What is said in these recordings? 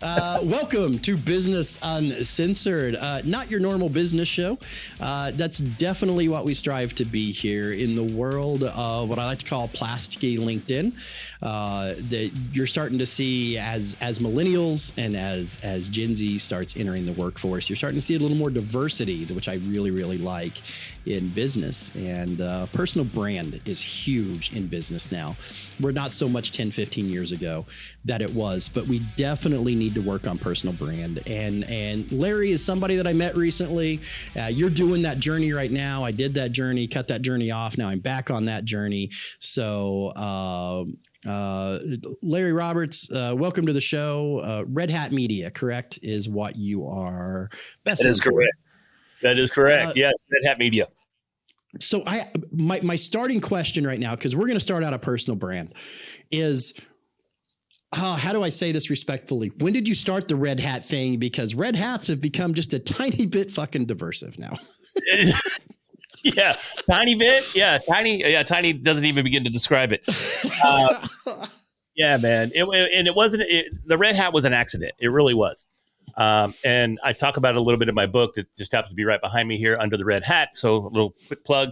Welcome to Business Uncensored. Not your normal business show. That's definitely what we strive to be here in the world of what I like to call plasticky LinkedIn. That you're starting to see as millennials and as Gen Z starts entering the workforce, you're starting to see a little more diversity, which I really, really like in business. And personal brand is huge in business now. We're not so much 10, 15 years ago that it was, but we definitely need to work on personal brand. And Larry is somebody that I met recently. You're doing that journey right now. I did that journey, cut that journey off. Now I'm back on that journey. So Larry Roberts, welcome to the show. Red Hat Media, correct, is what you are best known for. That is correct. Yes, Red Hat Media. So my starting question right now, because we're going to start out a personal brand, is how do I say this respectfully? When did you start the Red Hat thing? Because Red Hats have become just a tiny bit fucking diversive now. Yeah, tiny bit. Yeah, tiny. Yeah, tiny doesn't even begin to describe it. Yeah, man. It wasn't. The Red Hat was an accident. It really was. And I talk about it a little bit in my book that just happens to be right behind me here under the Red Hat. So a little quick plug.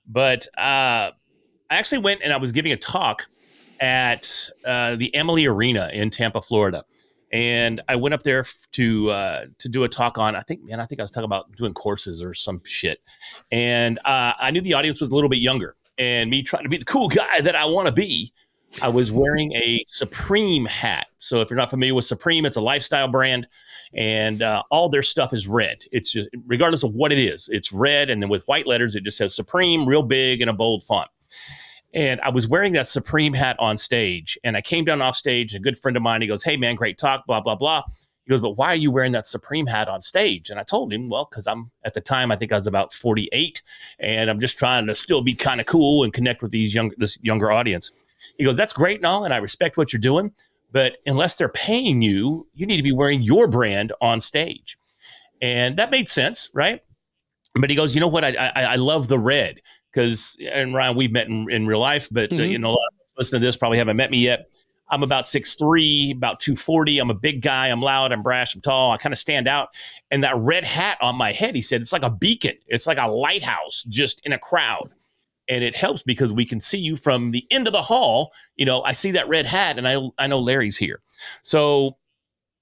But I actually went and I was giving a talk at the Emily Arena in Tampa, Florida. And I went up there to do a talk on, I think I was talking about doing courses or some shit. And I knew the audience was a little bit younger. And me trying to be the cool guy that I want to be, I was wearing a Supreme hat. So if you're not familiar with Supreme, it's a lifestyle brand. And all their stuff is red. It's just, regardless of what it is, it's red. And then with white letters, it just says Supreme, real big in a bold font. And I was wearing that Supreme hat on stage. And I came down off stage. A good friend of mine, he goes, "Hey, man, great talk, blah, blah, blah." He goes, "But why are you wearing that Supreme hat on stage?" And I told him, well, because I'm at the time, I think I was about 48. And I'm just trying to still be kind of cool and connect with this younger audience. He goes, "That's great and all. And I respect what you're doing. But unless they're paying you, you need to be wearing your brand on stage." And that made sense, right? But he goes, "You know what? I love the red." Because, and Ryan, we've met in real life, but a lot of folks listening to this probably haven't met me yet. I'm about 6'3", about 240. I'm a big guy. I'm loud. I'm brash. I'm tall. I kind of stand out. And that red hat on my head, he said, it's like a beacon. It's like a lighthouse just in a crowd. And it helps because we can see you from the end of the hall. I see that red hat and I know Larry's here. So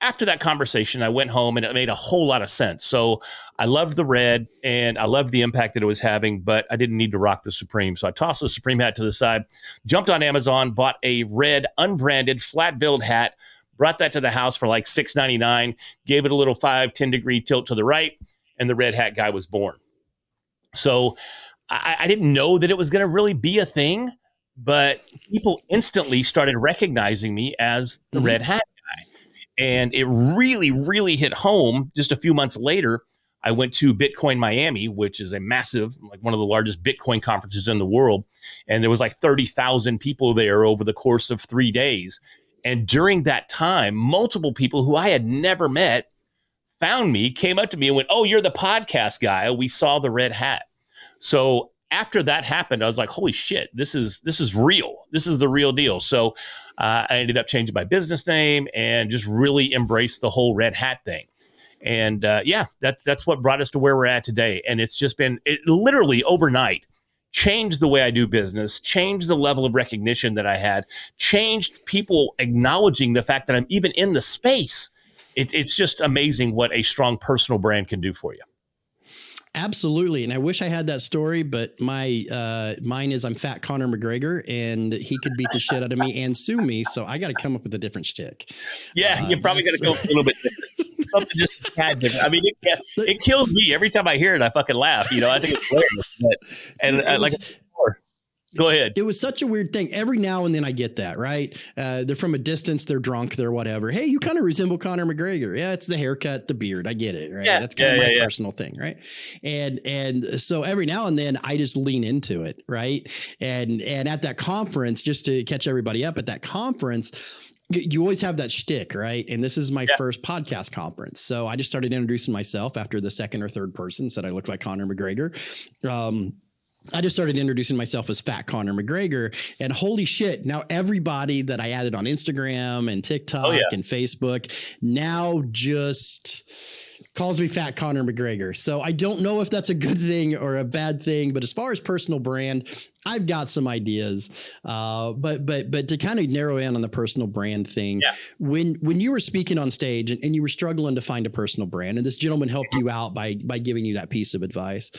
after that conversation, I went home and it made a whole lot of sense. So I loved the red and I loved the impact that it was having, but I didn't need to rock the Supreme. So I tossed the Supreme hat to the side, jumped on Amazon, bought a red unbranded flat billed hat, brought that to the house for like $6.99, gave it a little 5-10 degree tilt to the right, and the red hat guy was born. So I didn't know that it was going to really be a thing, but people instantly started recognizing me as the red hat guy. And it really, really hit home. Just a few months later, I went to Bitcoin Miami, which is a massive, like one of the largest Bitcoin conferences in the world. And there was like 30,000 people there over the course of 3 days. And during that time, multiple people who I had never met found me, came up to me and went, "Oh, you're the podcast guy. We saw the red hat." So after that happened, I was like, holy shit, this is real. This is the real deal. So I ended up changing my business name and just really embraced the whole red hat thing. And that's what brought us to where we're at today. And it's just been, it literally overnight changed the way I do business, changed the level of recognition that I had, changed people acknowledging the fact that I'm even in the space. It's just amazing what a strong personal brand can do for you. Absolutely. And I wish I had that story, but mine is I'm fat Conor McGregor and he could beat the shit out of me and sue me. So I got to come up with a different shtick. Yeah, you're probably going to go a little bit different. Something just a tad different. I mean, it kills me every time I hear it. I fucking laugh. I think it's hilarious. And like I said before, go ahead. It was such a weird thing. Every now and then I get that, right? They're from a distance. They're drunk. They're whatever. Hey, you kind of resemble Conor McGregor. Yeah, it's the haircut, the beard. I get it, right? Yeah, that's kind of my personal thing, right? And so every now and then I just lean into it, right? And at that conference, just to catch everybody up, at that conference, you always have that shtick, right? And this is my first podcast conference. So I just started introducing myself after the second or third person said I look like Conor McGregor. I just started introducing myself as Fat Conor McGregor, and holy shit, now everybody that I added on Instagram and TikTok and Facebook now just calls me Fat Conor McGregor. So I don't know if that's a good thing or a bad thing, but as far as personal brand, I've got some ideas. But to kind of narrow in on the personal brand thing, when you were speaking on stage and you were struggling to find a personal brand, and this gentleman helped you out by giving you that piece of advice.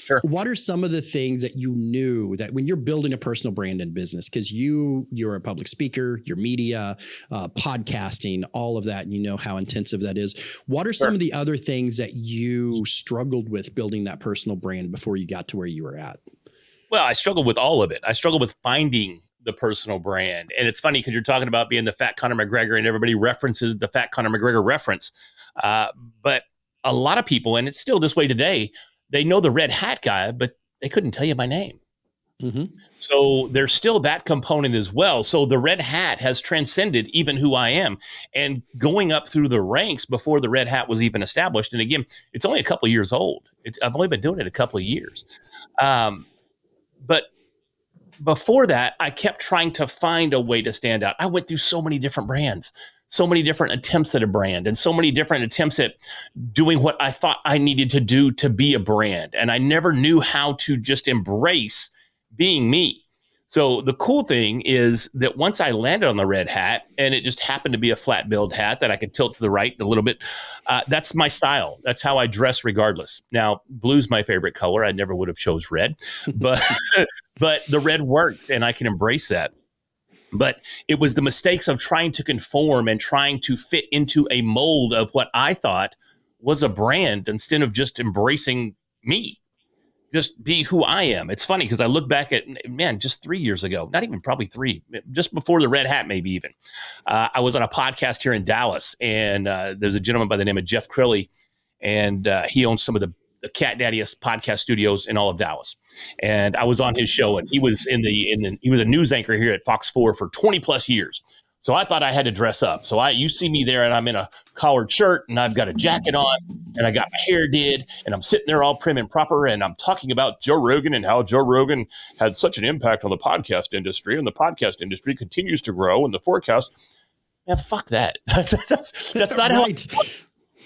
Sure. What are some of the things that you knew that when you're building a personal brand in business, because you're a public speaker, your media, podcasting, all of that, and you know how intensive that is. What are some of the other things that you struggled with building that personal brand before you got to where you were at? Well, I struggled with all of it. I struggled with finding the personal brand. And it's funny because you're talking about being the Fat Conor McGregor and everybody references the Fat Conor McGregor reference. But a lot of people, and it's still this way today, they know the red hat guy, but they couldn't tell you my name. Mm-hmm. So there's still that component as well. So the red hat has transcended even who I am, and going up through the ranks before the red hat was even established. And again, it's only a couple of years old. I've only been doing it a couple of years. But before that, I kept trying to find a way to stand out. I went through so many different brands, so many different attempts at a brand, and so many different attempts at doing what I thought I needed to do to be a brand. And I never knew how to just embrace being me. So the cool thing is that once I landed on the red hat, and it just happened to be a flat billed hat that I could tilt to the right a little bit, that's my style. That's how I dress regardless. Now, blue's my favorite color. I never would have chose red, but but the red works, and I can embrace that. But it was the mistakes of trying to conform and trying to fit into a mold of what I thought was a brand instead of just embracing me. Just be who I am. It's funny because I look back at, man, just 3 years ago, not even probably three, just before the red hat, maybe even. I was on a podcast here in Dallas, and there's a gentleman by the name of Jeff Crilly, and he owns some of the cat daddiest podcast studios in all of Dallas. And I was on his show, and he was he was a news anchor here at Fox 4 for 20 plus years. So I thought I had to dress up. So you see me there, and I'm in a collared shirt, and I've got a jacket on, and I got my hair did, and I'm sitting there all prim and proper, and I'm talking about Joe Rogan and how Joe Rogan had such an impact on the podcast industry, and the podcast industry continues to grow, and the forecast. Man, fuck that. That's not right.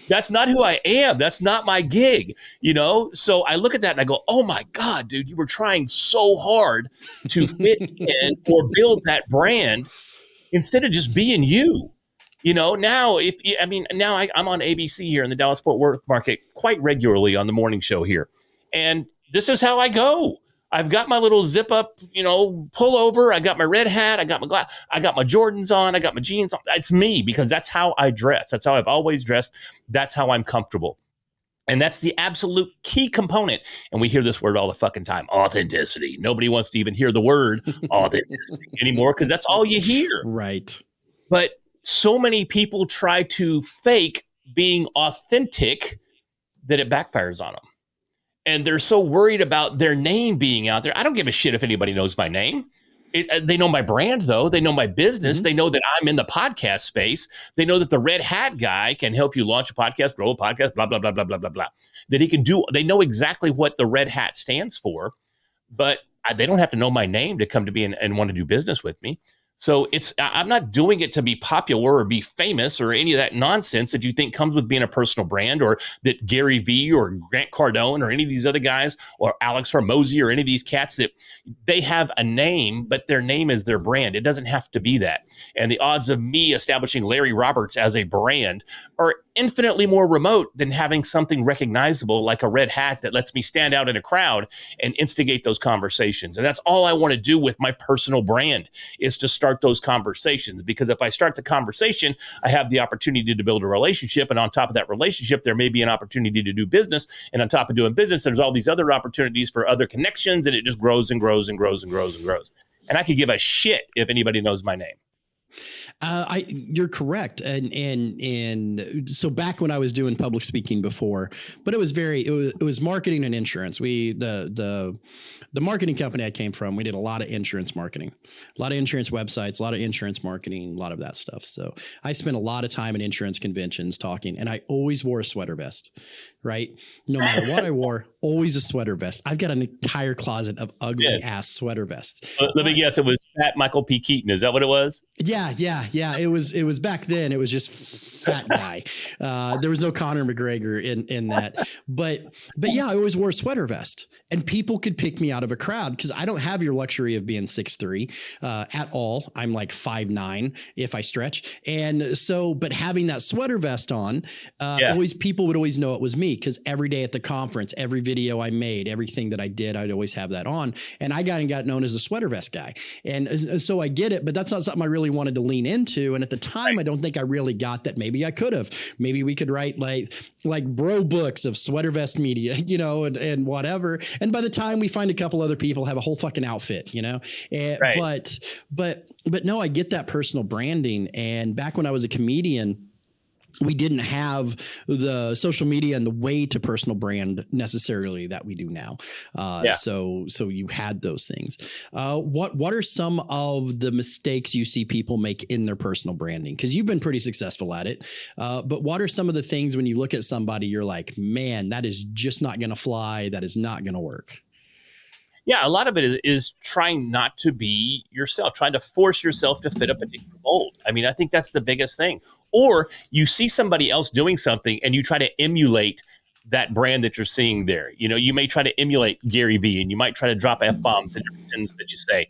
That's not who I am. That's not my gig, you know? So I look at that and I go, oh my God, dude, you were trying so hard to fit in or build that brand instead of just being you. You know, now I'm on ABC here in the Dallas-Fort Worth market quite regularly on the morning show here. And this is how I go. I've got my little zip up, pull over. I got my red hat. I got my glass. I got my Jordans on. I got my jeans on. It's me because that's how I dress. That's how I've always dressed. That's how I'm comfortable. And that's the absolute key component. And we hear this word all the fucking time, authenticity. Nobody wants to even hear the word authenticity anymore because that's all you hear. Right. But so many people try to fake being authentic that it backfires on them. And they're so worried about their name being out there. I don't give a shit if anybody knows my name. They know my brand, though. They know my business. Mm-hmm. They know that I'm in the podcast space. They know that the red hat guy can help you launch a podcast, grow a podcast, blah, blah, blah, blah, blah, blah, blah. That he can do. They know exactly what the red hat stands for, but they don't have to know my name to come to me and want to do business with me. So I'm not doing it to be popular or be famous or any of that nonsense that you think comes with being a personal brand, or that Gary Vee or Grant Cardone or any of these other guys or Alex Hormozy or any of these cats, that they have a name, but their name is their brand. It doesn't have to be that. And the odds of me establishing Larry Roberts as a brand are infinitely more remote than having something recognizable like a red hat that lets me stand out in a crowd and instigate those conversations. And that's all I want to do with my personal brand, is to start those conversations. Because if I start the conversation, I have the opportunity to build a relationship. And on top of that relationship, there may be an opportunity to do business. And on top of doing business, there's all these other opportunities for other connections. And it just grows and grows and grows and grows and grows. And I could give a shit if anybody knows my name. You're correct, and so back when I was doing public speaking before, but it was marketing and insurance. The marketing company I came from, we did a lot of insurance marketing, a lot of insurance websites, a lot of insurance marketing, a lot of that stuff. So I spent a lot of time at insurance conventions talking, and I always wore a sweater vest, right? No matter what I wore, always a sweater vest. I've got an entire closet of ugly ass sweater vests. Let me guess, it was Fat Michael P. Keaton. Is that what it was? Yeah. It was back then. It was just fat guy. There was no Conor McGregor in that. But yeah, I always wore a sweater vest, and people could pick me out of a crowd because I don't have your luxury of being 6'3" at all. I'm like 5'9" if I stretch. And so, but having that sweater vest on, always people would always know it was me because every day at the conference, every video I made, everything that I did, I'd always have that on. And I got known as the sweater vest guy. And so I get it, but that's not something I really wanted to lean into. And at the time, I don't think I really got that. Maybe I could have. Maybe we could write like bro books of sweater vest media, and whatever. And by the time we find a couple other people have a whole fucking outfit, right. But no, I get that personal branding. And back when I was a comedian, we didn't have the social media and the way to personal brand necessarily that we do now. So you had those things. What are some of the mistakes you see people make in their personal branding? Because you've been pretty successful at it. But what are some of the things when you look at somebody, you're like, man, that is just not going to fly. That is not going to work. Yeah, a lot of it is trying not to be yourself, trying to force yourself to fit a particular mold. I mean, I think that's the biggest thing. Or you see somebody else doing something and you try to emulate that brand that you're seeing there. You may try to emulate Gary Vee, and you might try to drop F-bombs in every sentence that you say.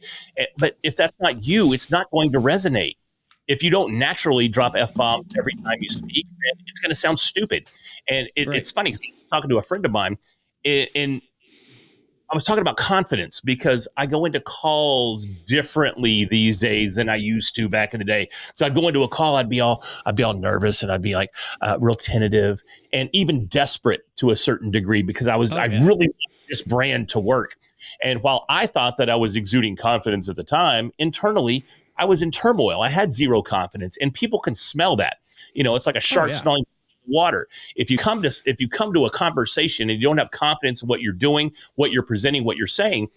But if that's not you, it's not going to resonate. If you don't naturally drop F-bombs every time you speak, it's going to sound stupid. And it's funny because I was talking to a friend of mine, and I was talking about confidence because I go into calls differently these days than I used to back in the day. So I'd go into a call, I'd be all nervous, and I'd be like real tentative and even desperate to a certain degree because I really want this brand to work. And while I thought that I was exuding confidence at the time, internally I was in turmoil. I had zero confidence, and people can smell that. It's like a shark smelling water. If you come to a conversation and you don't have confidence in what you're doing, what you're presenting, what you're saying,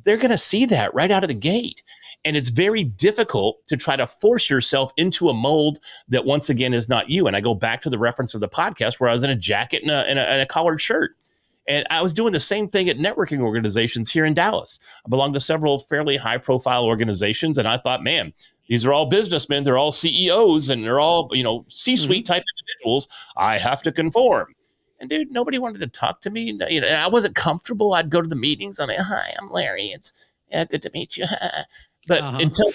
they're going to see that right out of the gate. And it's very difficult to try to force yourself into a mold that once again is not you. And I go back to the reference of the podcast where I was in a jacket and a collared shirt. And I was doing the same thing at networking organizations here in Dallas. I belong to several fairly high profile organizations. And I thought, man, these are all businessmen. They're all CEOs and they're all, C-suite type individuals. I have to conform. And dude, nobody wanted to talk to me. And I wasn't comfortable. I'd go to the meetings. I'm like, hi, I'm Larry. It's good to meet you. But until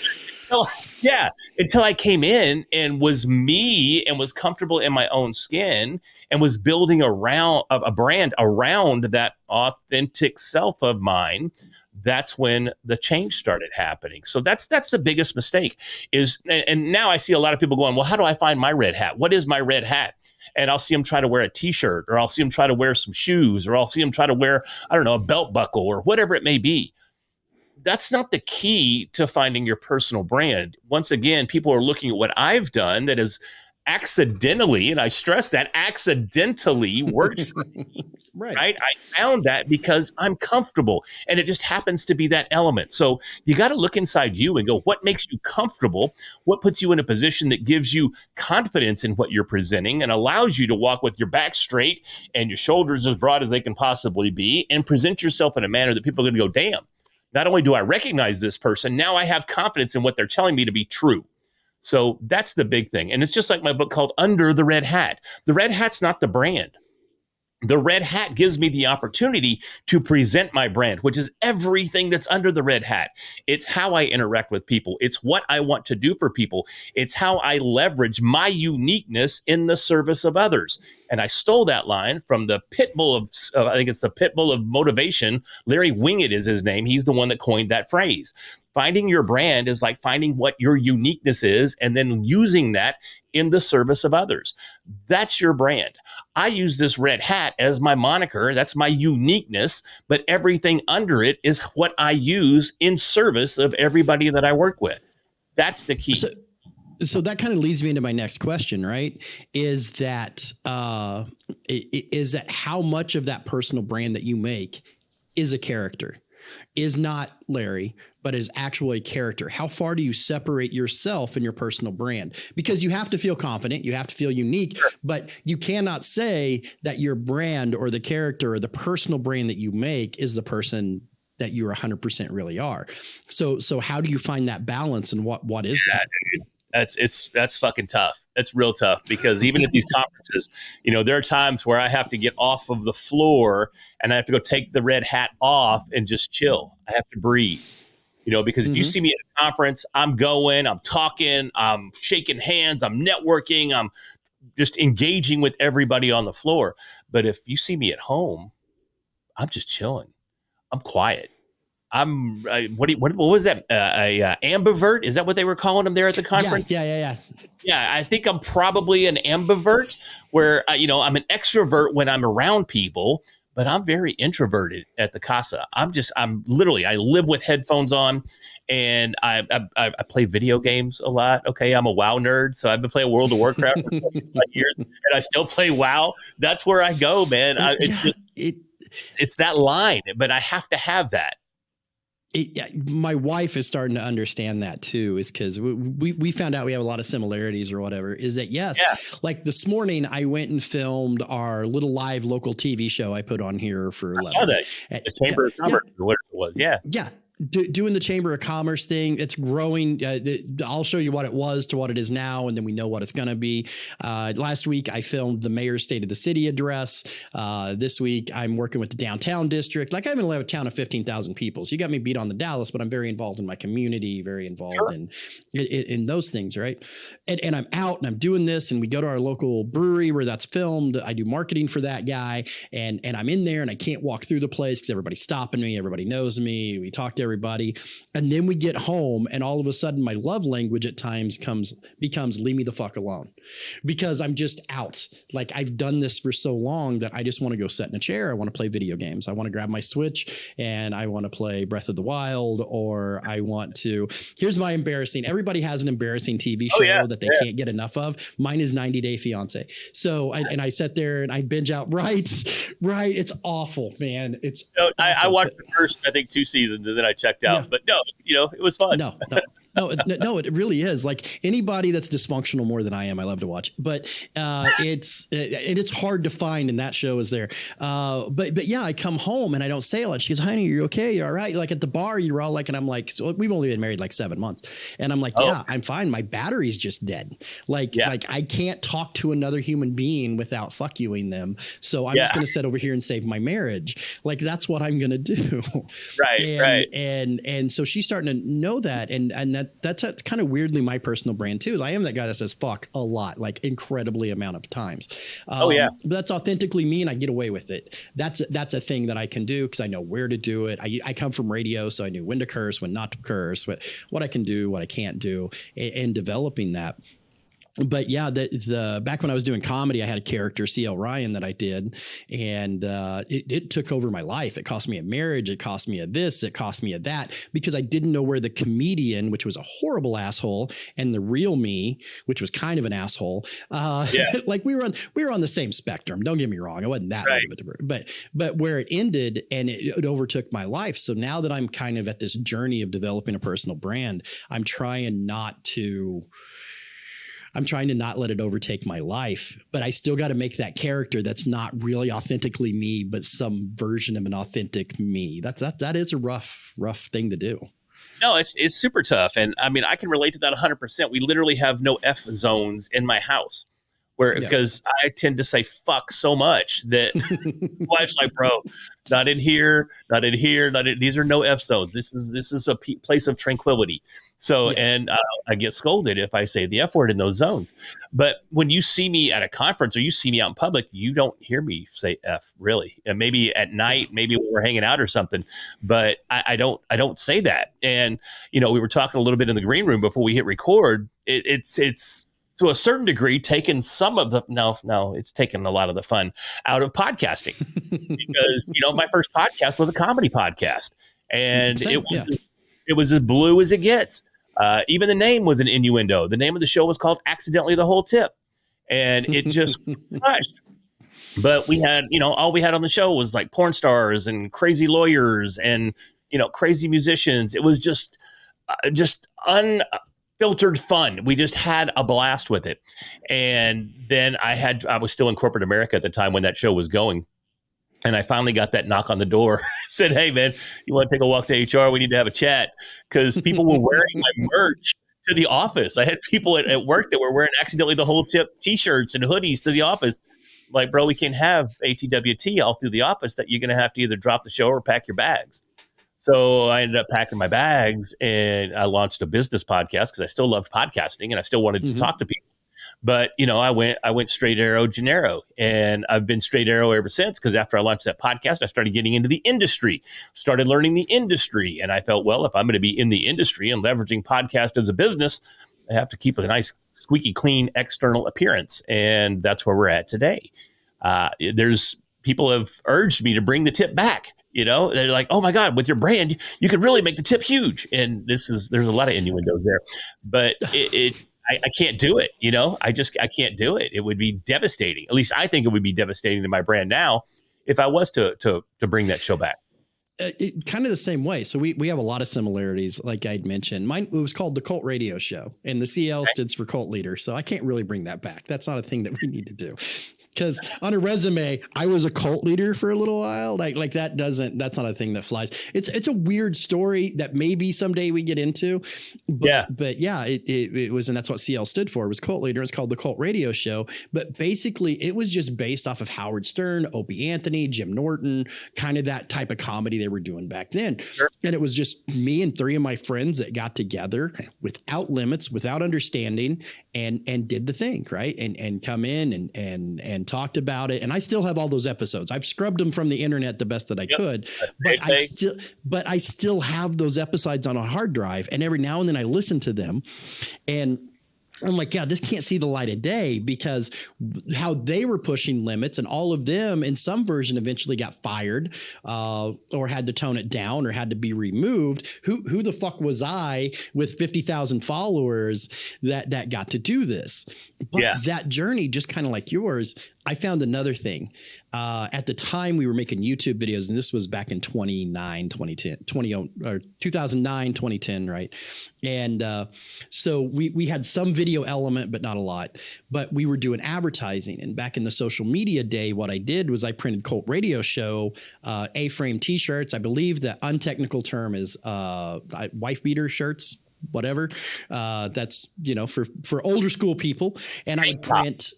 I came in and was me and was comfortable in my own skin and was building around a brand around that authentic self of mine, that's when the change started happening. So that's the biggest mistake and now I see a lot of people going, well, how do I find my red hat? What is my red hat? And I'll see them try to wear a t-shirt, or I'll see them try to wear some shoes, or I'll see them try to wear, a belt buckle or whatever it may be. That's not the key to finding your personal brand. Once again, people are looking at what I've done that is accidentally, and I stress that, accidentally worked for me. Right. I found that because I'm comfortable, and it just happens to be that element. So you got to look inside you and go, what makes you comfortable? What puts you in a position that gives you confidence in what you're presenting and allows you to walk with your back straight and your shoulders as broad as they can possibly be and present yourself in a manner that people are going to go, damn, not only do I recognize this person, now I have confidence in what they're telling me to be true. So that's the big thing. And it's just like my book called Under the Red Hat. The red hat's not the brand. The red hat gives me the opportunity to present my brand, which is everything that's under the red hat. It's how I interact with people. It's what I want to do for people. It's how I leverage my uniqueness in the service of others. And I stole that line from the pit bull of, I think it's the pit bull of motivation. Larry Wingett is his name. He's the one that coined that phrase. Finding your brand is like finding what your uniqueness is and then using that in the service of others. That's your brand. I use this red hat as my moniker. That's my uniqueness, but everything under it is what I use in service of everybody that I work with. That's the key. So that kind of leads me into my next question, right? Is that how much of that personal brand that you make is a character, is not Larry, but is actually a character? How far do you separate yourself and your personal brand? Because you have to feel confident, you have to feel unique, but you cannot say that your brand or the character or the personal brand that you make is the person that you 100% really are. So how do you find that balance, and what is that? Dude. That's fucking tough. That's real tough, because even at these conferences, there are times where I have to get off of the floor and I have to go take the red hat off and just chill. I have to breathe, because if you see me at a conference, I'm talking, I'm shaking hands, I'm networking, I'm just engaging with everybody on the floor. But if you see me at home, I'm just chilling. I'm quiet. What was that? Ambivert? Is that what they were calling them there at the conference? Yeah. Yeah, I think I'm probably an ambivert, where I'm an extrovert when I'm around people, but I'm very introverted at the casa. I'm literally, I live with headphones on, and I play video games a lot. Okay, I'm a WoW nerd, so I've been playing World of Warcraft for 25 years, and I still play WoW. That's where I go, man. It's that line, but I have to have that. My wife is starting to understand that too, is because we found out we have a lot of similarities or whatever. Is that like this morning I went and filmed our little live local TV show I put on here for 11. I saw that. The Chamber of Commerce, or whatever it was. Yeah. Doing the Chamber of Commerce thing. It's growing. I'll show you what it was to what it is now, and then we know what it's going to be. Last week, I filmed the mayor's State of the City address. This week, I'm working with the downtown district. Like, I'm in a town of 15,000 people. So you got me beat on the Dallas, but I'm very involved in my community, very involved in those things, right? And I'm out and I'm doing this, and we go to our local brewery where that's filmed. I do marketing for that guy, and I'm in there, and I can't walk through the place because everybody's stopping me. Everybody knows me. We talk to everybody. And then we get home, and all of a sudden my love language at times becomes leave me the fuck alone, because I'm just out. Like, I've done this for so long that I just want to go sit in a chair. I want to play video games. I want to grab my Switch and I want to play Breath of the Wild, or I want to, here's my embarrassing, everybody has an embarrassing TV show that they can't get enough of. Mine is 90 Day Fiance. So I sit there and I binge out. Right. It's awful, man. I watched the first, I think, 2 seasons, and then I checked out. But no, it was fun. No, it really is. Like, anybody that's dysfunctional more than I am, I love to watch. But it's hard to find, and that show is there. But yeah, I come home and I don't say a lot. She goes, "Honey, you're okay? You're all right?" Like, at the bar, you're all like, and I'm like, so we've only been married like 7 months, and I'm like, yeah, I'm fine. My battery's just dead. Like I can't talk to another human being without fuck youing them. So I'm just gonna sit over here and save my marriage. Like, that's what I'm gonna do. Right. And so she's starting to know that, and that's kind of weirdly my personal brand too. I am that guy that says fuck a lot, like incredibly amount of times. But that's authentically me, and I get away with it. That's a thing that I can do because I know where to do it. I come from radio, so I knew when to curse, when not to curse, what I can do, what I can't do, and developing that. But yeah, the back when I was doing comedy, I had a character, CL Ryan, that I did, and it took over my life. It cost me a marriage. It cost me a this. It cost me a that, because I didn't know where the comedian, which was a horrible asshole, and the real me, which was kind of an asshole. Like, we were on the same spectrum. Don't get me wrong. I wasn't that big of a, but where it ended, and it overtook my life. So now that I'm kind of at this journey of developing a personal brand, I'm trying to not let it overtake my life, but I still got to make that character that's not really authentically me, but some version of an authentic me. That is a rough thing to do. No, it's super tough. And I mean, I can relate to that 100%. We literally have no F zones in my house, because I tend to say fuck so much that wife's like, bro, not in here, not in here, these are no F zones. This is a place of tranquility. So, and I get scolded if I say the F word in those zones. But when you see me at a conference or you see me out in public, you don't hear me say F, really. And maybe at night, maybe when we're hanging out or something, but I don't say that. And, we were talking a little bit in the green room before we hit record. It's to a certain degree taken some of the, no, it's taken a lot of the fun out of podcasting, because, my first podcast was a comedy podcast, and it was as blue as it gets. Even the name was an innuendo. The name of the show was called Accidentally the Whole Tip. And it just crushed. But we had, all we had on the show was like porn stars and crazy lawyers and, crazy musicians. It was just unfiltered fun. We just had a blast with it. And then I was still in corporate America at the time when that show was going. And I finally got that knock on the door. Said, "Hey, man, you want to take a walk to HR? We need to have a chat." Because people were wearing my merch to the office. I had people at work that were wearing Accidentally the Whole Tip T-shirts and hoodies to the office. Like, bro, we can't have ATWT all through the office. That you're going to have to either drop the show or pack your bags. So I ended up packing my bags and I launched a business podcast because I still loved podcasting and I still wanted to talk to people. But, I went straight arrow Gennaro, and I've been straight arrow ever since, because after I launched that podcast, I started getting into the industry, started learning the industry. And I felt, well, if I'm going to be in the industry and leveraging podcast as a business, I have to keep a nice, squeaky clean external appearance. And that's where we're at today. There's people have urged me to bring the tip back. They're like, "Oh my God, with your brand, you could really make the tip huge." And there's a lot of innuendos there, but I can't do it. I can't do it. It would be devastating. At least I think it would be devastating to my brand now if I was to bring that show back. Kind of the same way. So we have a lot of similarities, like I'd mentioned. Mine, it was called the Cult Radio Show, and the CL stands for Cult Leader. So I can't really bring that back. That's not a thing that we need to do. Because on a resume, I was a cult leader for a little while. Like that's not a thing that flies. It's a weird story that maybe someday we get into. But it was, and that's what CL stood for, was cult leader. It's called the Cult Radio Show. But basically it was just based off of Howard Stern, Opie Anthony, Jim Norton, kind of that type of comedy they were doing back then. Sure. And it was just me and three of my friends that got together without limits, without understanding, and did the thing, right? And come in and talked about it. And I still have all those episodes. I've scrubbed them from the internet the best that I could, but I still have those episodes on a hard drive. And every now and then I listen to them and I'm like, yeah, this can't see the light of day, because how they were pushing limits, and all of them in some version eventually got fired or had to tone it down or had to be removed. Who the fuck was I with 50,000 followers that got to do this? But that journey, just kind of like yours, I found another thing. At the time we were making YouTube videos, and this was back in 2009, 2010, right? And so we had some video element, but not a lot. But we were doing advertising. And back in the social media day, what I did was I printed Cult Radio Show A-frame T-shirts. I believe the untechnical term is wife beater shirts, whatever. That's, for older school people. And I would print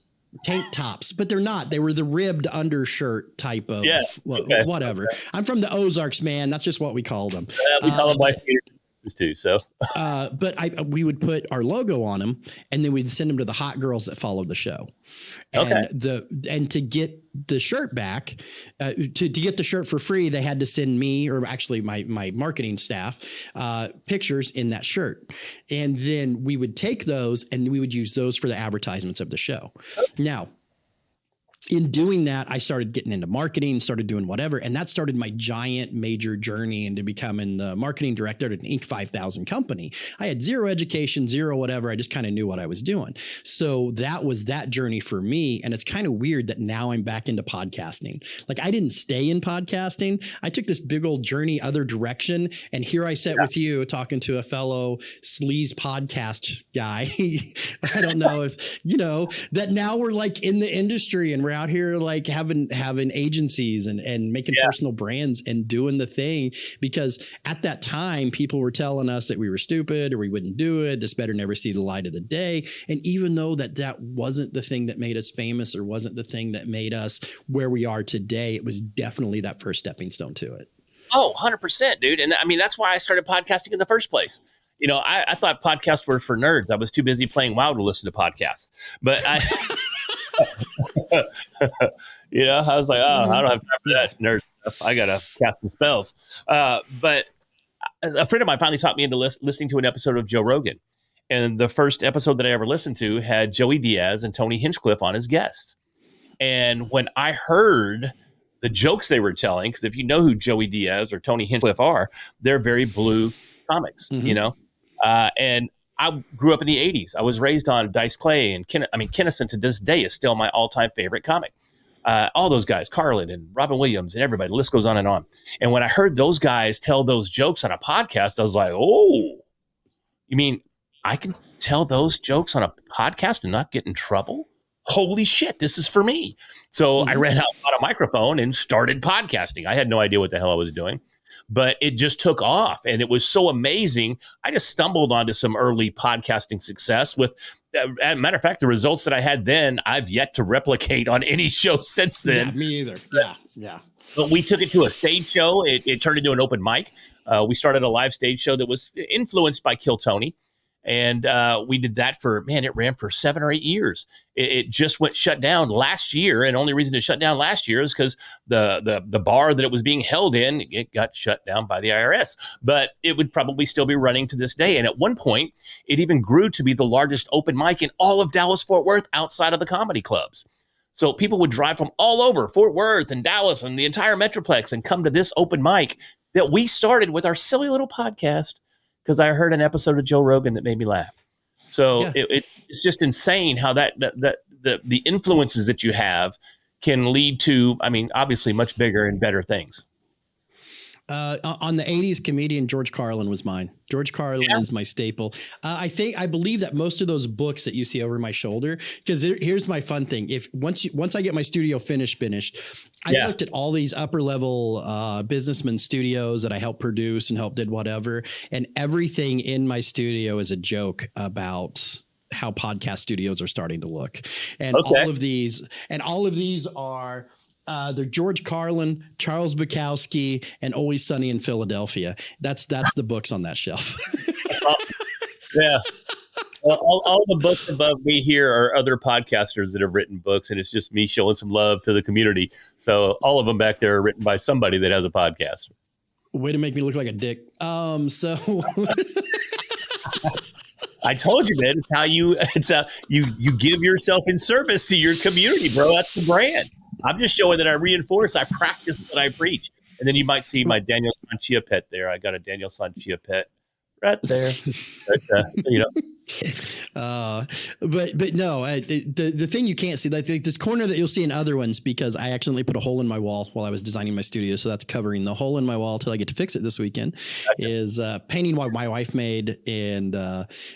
tank tops, but they're not. They were the ribbed undershirt type of whatever. Okay. I'm from the Ozarks, man. That's just what we called them. We call them wife beaters too. So, but we would put our logo on them, and then we'd send them to the hot girls that followed the show. And to get the shirt back, to get the shirt for free, they had to send me, or actually my marketing staff, pictures in that shirt. And then we would take those and we would use those for the advertisements of the show. Now, in doing that, I started getting into marketing, started doing whatever. And that started my giant major journey into becoming the marketing director at an Inc. 5000 company. I had zero education, zero whatever. I just kind of knew what I was doing. So that was that journey for me. And it's kind of weird that now I'm back into podcasting. Like, I didn't stay in podcasting. I took this big old journey other direction. And here I sat with you talking to a fellow sleaze podcast guy. I don't know if, that now we're like in the industry and we're out here like having agencies and making personal brands and doing the thing, because at that time people were telling us that we were stupid or we wouldn't do it. This better never see the light of the day. And even though that wasn't the thing that made us famous or wasn't the thing that made us where we are today, it was definitely that first stepping stone to it. Oh, 100%, dude. And I mean, that's why I started podcasting in the first place. I thought podcasts were for nerds. I was too busy playing WoW to listen to podcasts, but I I was like, I don't have time for that nerd stuff. I gotta cast some spells. But a friend of mine finally taught me into listening to an episode of Joe Rogan, and the first episode that I ever listened to had Joey Diaz and Tony Hinchcliffe on as guests. And when I heard the jokes they were telling, because if you know who Joey Diaz or Tony Hinchcliffe are, they're very blue comics, And I grew up in the 80s. I was raised on Dice Clay and Kinnison to this day is still my all-time favorite comic. All those guys, Carlin and Robin Williams and everybody, the list goes on and on. And when I heard those guys tell those jokes on a podcast, I was like, oh, you mean I can tell those jokes on a podcast and not get in trouble? Holy shit, this is for me. So I ran out, bought a microphone and started podcasting. I had no idea what the hell I was doing, but it just took off and it was so amazing. I just stumbled onto some early podcasting success with, as a matter of fact, the results that I had then, I've yet to replicate on any show since then. Yeah, me either. Yeah. But we took it to a stage show. It turned into an open mic. We started a live stage show that was influenced by Kill Tony. And we did that it ran for 7 or 8 years. It just went shut down last year. And the only reason it shut down last year is because the bar that it was being held in, it got shut down by the IRS. But it would probably still be running to this day. And at one point, it even grew to be the largest open mic in all of Dallas-Fort Worth outside of the comedy clubs. So people would drive from all over Fort Worth and Dallas and the entire Metroplex and come to this open mic that we started with our silly little podcast because I heard an episode of Joe Rogan that made me laugh. So it's just insane how the influences that you have can lead to, obviously much bigger and better things. On the 80s, comedian George Carlin was mine. George Carlin is my staple. I believe that most of those books that you see over my shoulder, because here's my fun thing. Once I get my studio finished, I looked at all these upper level businessman studios that I helped produce and helped did whatever. And everything in my studio is a joke about how podcast studios are starting to look. And all of these are they're George Carlin, Charles Bukowski, and Always Sunny in Philadelphia. That's the books on that shelf. That's awesome. Yeah. Well, all the books above me here are other podcasters that have written books, and it's just me showing some love to the community. So all of them back there are written by somebody that has a podcast. Way to make me look like a dick. So I told you, man. It's how you give yourself in service to your community, bro. That's the brand. I'm just showing that I practice what I preach. And then you might see my Daniel San Chia pet there. I got a Daniel San Chia pet right there. But no, the thing you can't see, like this corner that you'll see in other ones, because I accidentally put a hole in my wall while I was designing my studio. So that's covering the hole in my wall till I get to fix it this weekend. Gotcha. Is painting what my wife made. And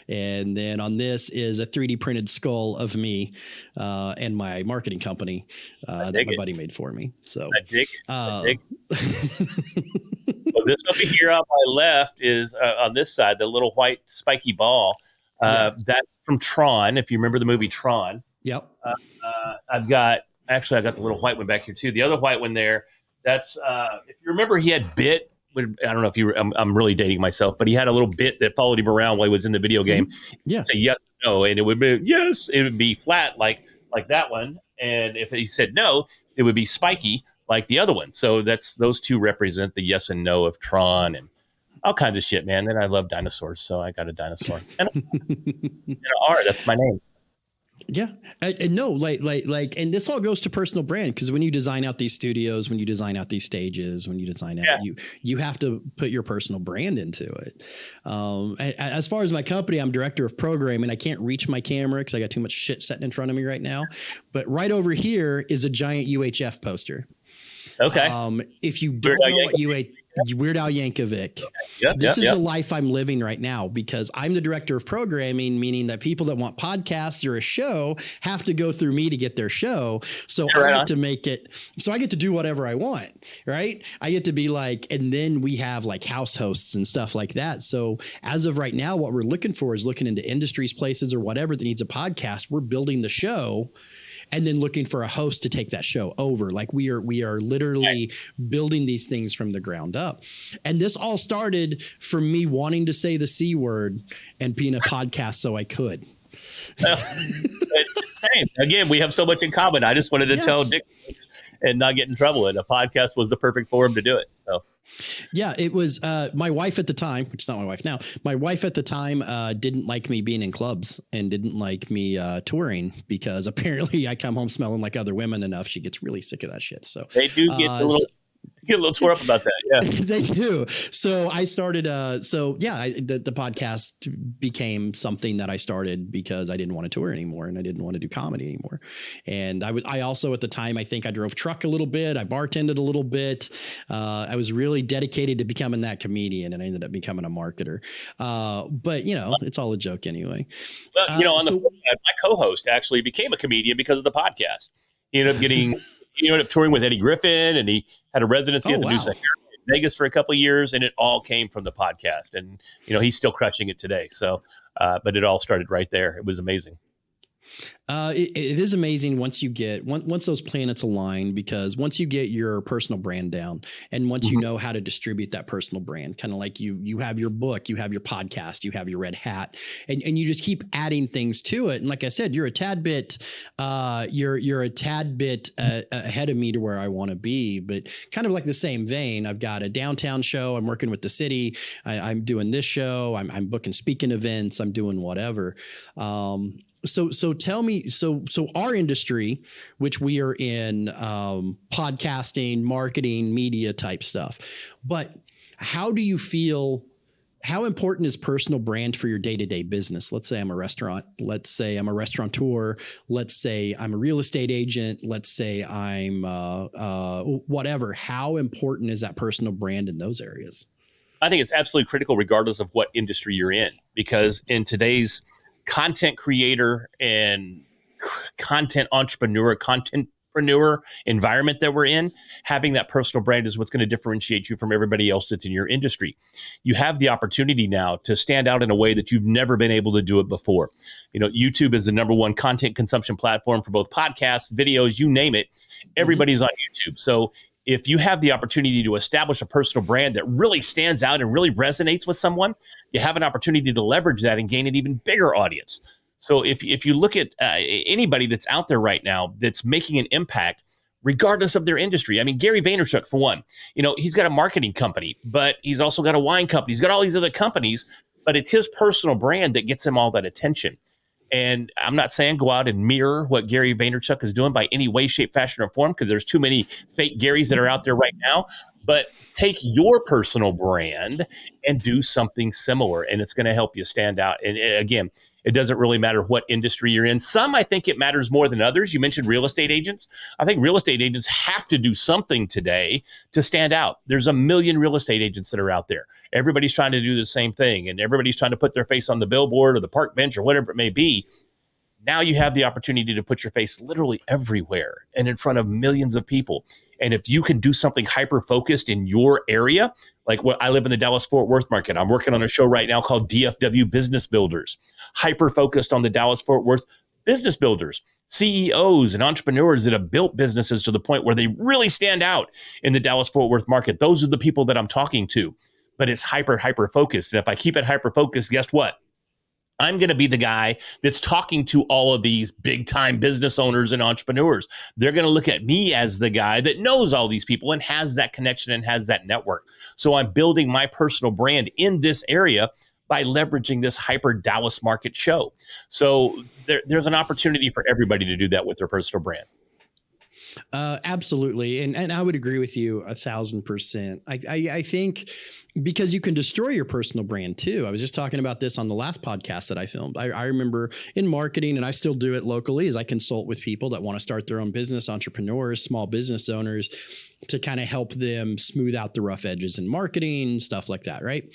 then on this is a 3D printed skull of me and my marketing company that my buddy made for me. So I dig. Well, this over here on my left is on this side, the little white spiky ball. That's from Tron. If you remember the movie Tron. Yep. I've got the little white one back here too. The other white one there, that's if you remember, he had bit. I don't know if I'm really dating myself, but he had a little bit that followed him around while he was in the video game. Yeah. Say yes, no, and it would be yes. It would be flat like that one, and if he said no, it would be spiky like the other one. So those two represent the yes and no of Tron and all kinds of shit, man. Then I love dinosaurs, so I got a dinosaur. And R, that's my name. Yeah. And no, and this all goes to personal brand, because when you design out these studios, when you design out these stages, when you design out, you have to put your personal brand into it. As far as my company, I'm director of programming. I can't reach my camera because I got too much shit sitting in front of me right now. But right over here is a giant UHF poster. Okay. If you don't know what Weird Al Yankovic. This is the life I'm living right now, because I'm the director of programming, meaning that people that want podcasts or a show have to go through me to get their show. So I get to make it. So I get to do whatever I want, right? I get to be like, and then we have like house hosts and stuff like that. So as of right now, what we're looking for is looking into industries, places, or whatever that needs a podcast. We're building the show and then looking for a host to take that show over. Like we are literally building these things from the ground up. And this all started from me wanting to say the C word and being a podcast so I could. Same. Again, we have so much in common. I just wanted to tell Dick and not get in trouble. And a podcast was the perfect forum to do it. So. Yeah, it was my wife at the time, which is not my wife now. My wife at the time didn't like me being in clubs and didn't like me touring, because apparently I come home smelling like other women enough. She gets really sick of that shit. So they do get a little. get a little tore up about that. Yeah. They do. So I started. The podcast became something that I started because I didn't want to tour anymore and I didn't want to do comedy anymore. And I also at the time, I think I drove truck a little bit. I bartended a little bit. I was really dedicated to becoming that comedian, and I ended up becoming a marketer. But it's all a joke anyway. Well, on the flip side, my co-host actually became a comedian because of the podcast. He ended up touring with Eddie Griffin, and he had a residency at the New Sahara in Vegas for a couple of years, and it all came from the podcast. And he's still crushing it today. So, but it all started right there. It was amazing. It is amazing once those planets align, because once you get your personal brand down and once you know how to distribute that personal brand, kind of like you have your book, you have your podcast, you have your red hat, and you just keep adding things to it. And like I said, you're a tad bit ahead of me to where I want to be, but kind of like the same vein. I've got a downtown show. I'm working with the city. I'm doing this show. I'm booking speaking events. I'm doing whatever. So tell me, so our industry, which we are in, podcasting, marketing, media type stuff, but how do you feel, how important is personal brand for your day-to-day business? Let's say I'm a restaurant. Let's say I'm a restaurateur. Let's say I'm a real estate agent. Let's say I'm whatever. How important is that personal brand in those areas? I think it's absolutely critical regardless of what industry you're in, because in today's content creator and content contentpreneur environment that we're in, having that personal brand is what's going to differentiate you from everybody else that's in your industry. You have the opportunity now to stand out in a way that you've never been able to do it before. YouTube is the number one content consumption platform for both podcasts, videos, you name it. Everybody's on YouTube. So if you have the opportunity to establish a personal brand that really stands out and really resonates with someone, you have an opportunity to leverage that and gain an even bigger audience. So if you look at anybody that's out there right now that's making an impact, regardless of their industry. I mean, Gary Vaynerchuk, for one, he's got a marketing company, but he's also got a wine company. He's got all these other companies, but it's his personal brand that gets him all that attention. And I'm not saying go out and mirror what Gary Vaynerchuk is doing by any way, shape, fashion, or form, because there's too many fake Garys that are out there right now. But take your personal brand and do something similar, and it's going to help you stand out. And again, it doesn't really matter what industry you're in. Some, I think it matters more than others. You mentioned real estate agents. I think real estate agents have to do something today to stand out. There's a million real estate agents that are out there. Everybody's trying to do the same thing, and everybody's trying to put their face on the billboard or the park bench or whatever it may be. Now you have the opportunity to put your face literally everywhere and in front of millions of people. And if you can do something hyper-focused in your area, like what I live in the Dallas-Fort Worth market. I'm working on a show right now called DFW Business Builders, hyper-focused on the Dallas-Fort Worth business builders, CEOs and entrepreneurs that have built businesses to the point where they really stand out in the Dallas-Fort Worth market. Those are the people that I'm talking to. But it's hyper-focused. And if I keep it hyper-focused, guess what? I'm going to be the guy that's talking to all of these big time business owners and entrepreneurs. They're going to look at me as the guy that knows all these people and has that connection and has that network. So I'm building my personal brand in this area by leveraging this hyper Dallas market show. So there's an opportunity for everybody to do that with their personal brand. Absolutely. And I would agree with you 1,000%. I think because you can destroy your personal brand too. I was just talking about this on the last podcast that I filmed. I remember in marketing, and I still do it locally, is I consult with people that want to start their own business, entrepreneurs, small business owners, to kind of help them smooth out the rough edges in marketing, stuff like that. Right.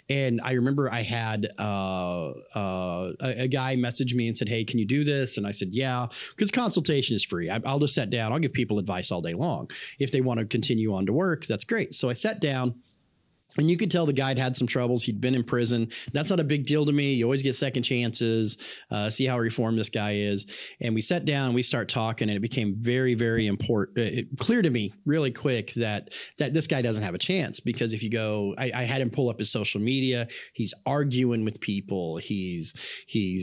And I remember I had a guy message me and said, "Hey, can you do this?" And I said, "Yeah," because consultation is free. I'll just sit down. I'll give people advice all day long. If they want to continue on to work, that's great. So I sat down. And you could tell the guy had some troubles. He'd been in prison. That's not a big deal to me. You always get second chances, see how reformed this guy is. And we sat down, we start talking, and it became very, very important, clear to me really quick that this guy doesn't have a chance. Because if you go, I had him pull up his social media. He's arguing with people. He's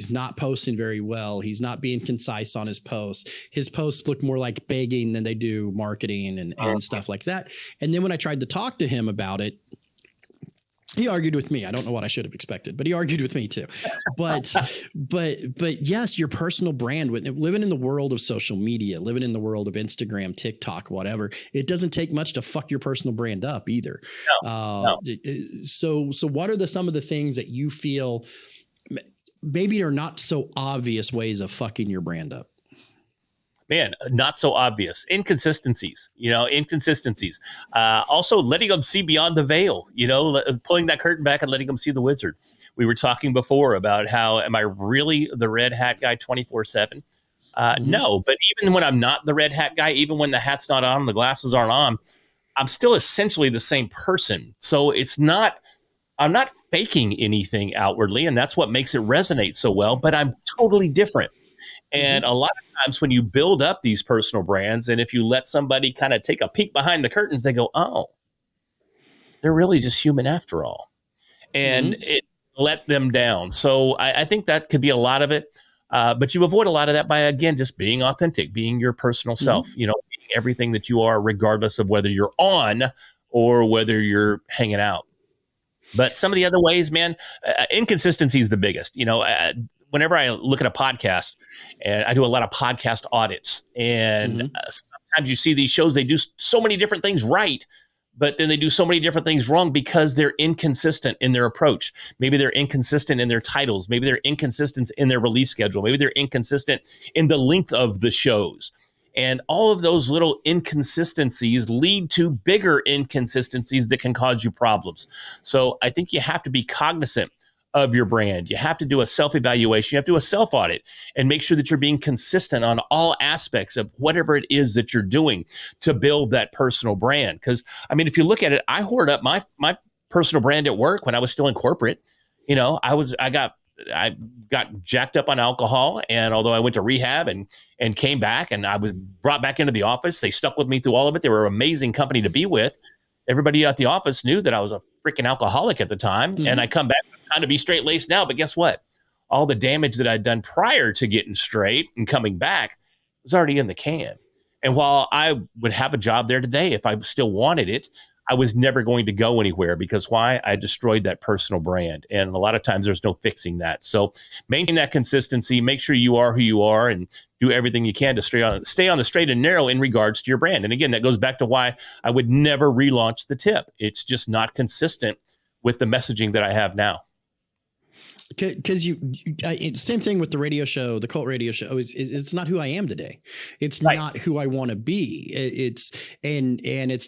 not posting very well. He's not being concise on his posts. His posts look more like begging than they do marketing and stuff like that. And then when I tried to talk to him about it, He argued with me. I don't know what I should have expected, but he argued with me too. But yes, your personal brand, living in the world of social media, living in the world of Instagram, TikTok, whatever, it doesn't take much to fuck your personal brand up either. No. So what are some of the things that you feel maybe are not so obvious ways of fucking your brand up? Man, not so obvious. Inconsistencies. Also letting them see beyond the veil, pulling that curtain back and letting them see the wizard. We were talking before about how, am I really the red hat guy 24/7? No, but even when I'm not the red hat guy, even when the hat's not on, the glasses aren't on, I'm still essentially the same person. So I'm not faking anything outwardly, and that's what makes it resonate so well, but I'm totally different. And a lot of times when you build up these personal brands, and if you let somebody kind of take a peek behind the curtains, they go, oh, they're really just human after all. And it let them down. So I think that could be a lot of it. But you avoid a lot of that by, again, just being authentic, being your personal self, being everything that you are, regardless of whether you're on or whether you're hanging out. But some of the other ways, man, inconsistency is the biggest. Whenever I look at a podcast, and I do a lot of podcast audits, and sometimes you see these shows, they do so many different things right, but then they do so many different things wrong because they're inconsistent in their approach. Maybe they're inconsistent in their titles. Maybe they're inconsistent in their release schedule. Maybe they're inconsistent in the length of the shows. And all of those little inconsistencies lead to bigger inconsistencies that can cause you problems. So I think you have to be cognizant of your brand. You have to do a self-evaluation. You have to do a self-audit and make sure that you're being consistent on all aspects of whatever it is that you're doing to build that personal brand. Because, I mean, if you look at it, I hoard up my personal brand at work when I was still in corporate. I got jacked up on alcohol, and although I went to rehab and came back, and I was brought back into the office, they stuck with me through all of it. They were an amazing company to be with. Everybody at the office knew that I was a freaking alcoholic at the time, and I come back trying to be straight laced now. But guess what? All the damage that I'd done prior to getting straight and coming back was already in the can. And while I would have a job there today, if I still wanted it, I was never going to go anywhere because why? I destroyed that personal brand. And a lot of times there's no fixing that. So maintain that consistency, make sure you are who you are, and do everything you can to stay on the straight and narrow in regards to your brand. And again, that goes back to why I would never relaunch the tip. It's just not consistent with the messaging that I have now. Because same thing with the radio show, the cult radio show. It's not who I am today. It's not who I want to be. It's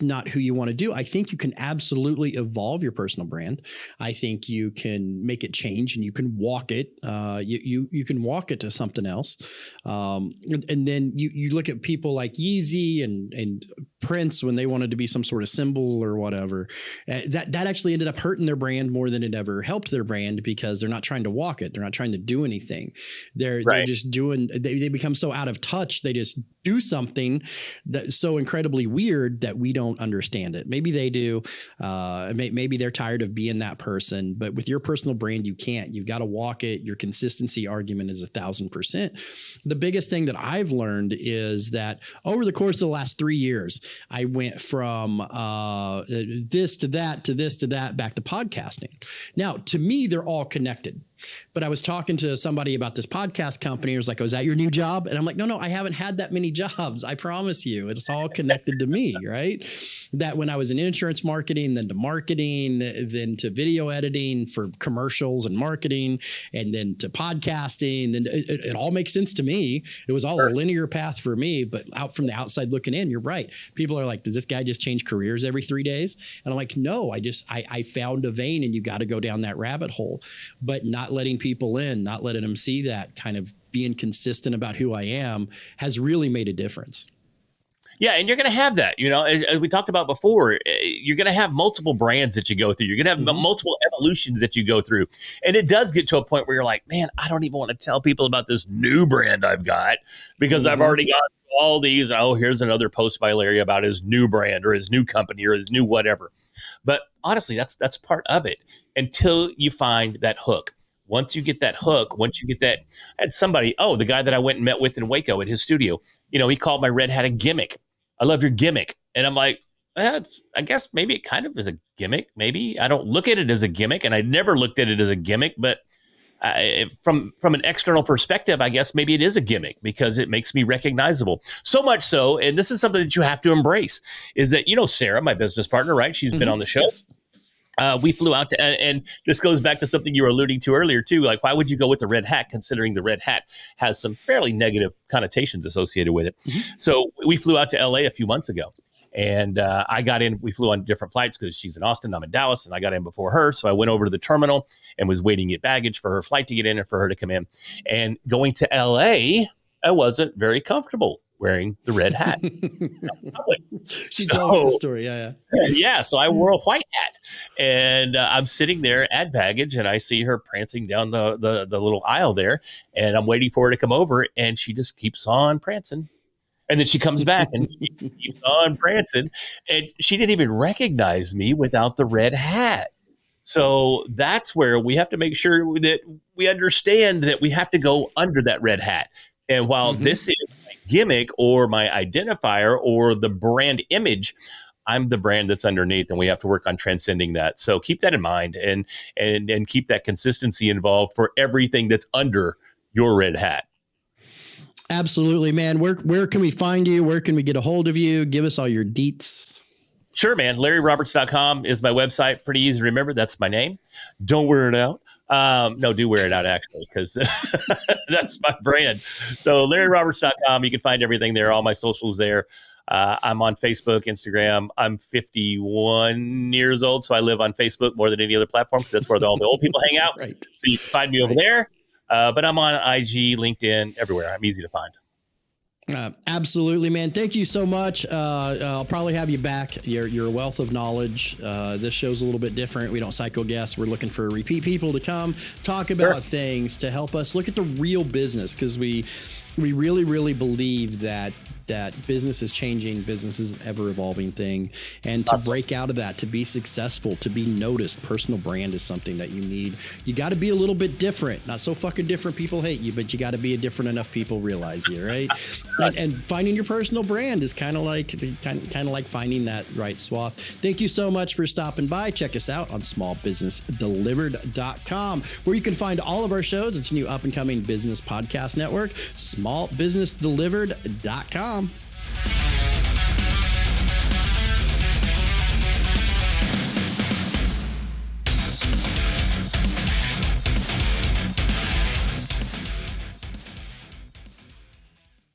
not who you want to do. I think you can absolutely evolve your personal brand. I think you can make it change, and you can walk it. You can walk it to something else. And then you look at people like Yeezy and Prince when they wanted to be some sort of symbol or whatever. That actually ended up hurting their brand more than it ever helped their brand, because they're not trying to walk it. They're not trying to do anything. They're just doing, they become so out of touch. They just do something that's so incredibly weird that we don't understand it. Maybe they do. Maybe they're tired of being that person, but with your personal brand, you can't. You've got to walk it. Your consistency argument is 1,000%. The biggest thing that I've learned is that over the course of the last 3 years, I went from this to that, to this to that, back to podcasting. Now, to me, they're all connected. But I was talking to somebody about this podcast company. It was like, oh, is that your new job? And I'm like, no, I haven't had that many jobs. I promise you. It's all connected to me, right? That when I was in insurance marketing, then to marketing, then to video editing for commercials and marketing, and then to podcasting, then it all makes sense to me. It was all a linear path for me, but out from the outside looking in, you're right. People are like, does this guy just change careers every 3 days? And I'm like, no, I found a vein, and you got to go down that rabbit hole, but not letting people in, not letting them see that, kind of being consistent about who I am has really made a difference. Yeah, and you're going to have that, as we talked about before, you're going to have multiple brands that you go through. You're going to have multiple evolutions that you go through. And it does get to a point where you're like, man, I don't even want to tell people about this new brand I've got, because I've already got all these. Oh, here's another post by Larry about his new brand or his new company or his new whatever. But honestly, that's part of it until you find that hook. Once you get that hook, once you get that, I had somebody, the guy that I went and met with in Waco at his studio, he called my red hat a gimmick. I love your gimmick. And I'm like, I guess maybe it kind of is a gimmick. Maybe I don't look at it as a gimmick, and I never looked at it as a gimmick. But from an external perspective, I guess maybe it is a gimmick because it makes me recognizable. So much so, and this is something that you have to embrace, is that Sarah, my business partner, right? She's been on the show. Yes. We flew out to, and this goes back to something you were alluding to earlier too. Like, why would you go with the red hat, considering the red hat has some fairly negative connotations associated with it? So we flew out to LA a few months ago, and I got in. We flew on different flights because she's in Austin, I'm in Dallas, and I got in before her. So I went over to the terminal and was waiting to get baggage for her flight to get in and for her to come in. And going to LA, I wasn't very comfortable wearing the red hat. She's telling the story. Yeah. So I wore a white hat, and I'm sitting there at baggage, and I see her prancing down the little aisle there, and I'm waiting for her to come over, and she just keeps on prancing. And then she comes back and keeps on prancing, and she didn't even recognize me without the red hat. So that's where we have to make sure that we understand that we have to go under that red hat. And while this is my gimmick or my identifier or the brand image, I'm the brand that's underneath, and we have to work on transcending that. So keep that in mind and keep that consistency involved for everything that's under your red hat. Absolutely, man. Where can we find you? Where can we get a hold of you? Give us all your deets. Sure, man. LarryRoberts.com is my website. Pretty easy to remember. That's my name. Don't wear it out. No, do wear it out, actually, because that's my brand. So LarryRoberts.com, you can find everything there, all my socials there. I'm on Facebook, Instagram. I'm 51 years old, so I live on Facebook more than any other platform because that's where all the old people hang out. Right. So you can find me over there. But I'm on IG, LinkedIn, everywhere. I'm easy to find. Absolutely, man. Thank you so much. I'll probably have you back. You're a wealth of knowledge. This show's a little bit different. We don't psycho guests. We're looking for repeat people to come talk about things to help us look at the real business, because we really, really believe that business is changing. Business is an ever evolving thing. And to break out of that, to be successful, to be noticed, personal brand is something that you need. You got to be a little bit different. Not so fucking different people hate you, but you got to be a different enough people realize you, right? and finding your personal brand is kind of like finding that right swath. Thank you so much for stopping by. Check us out on smallbusinessdelivered.com, where you can find all of our shows. It's a new up and coming business podcast network, smallbusinessdelivered.com.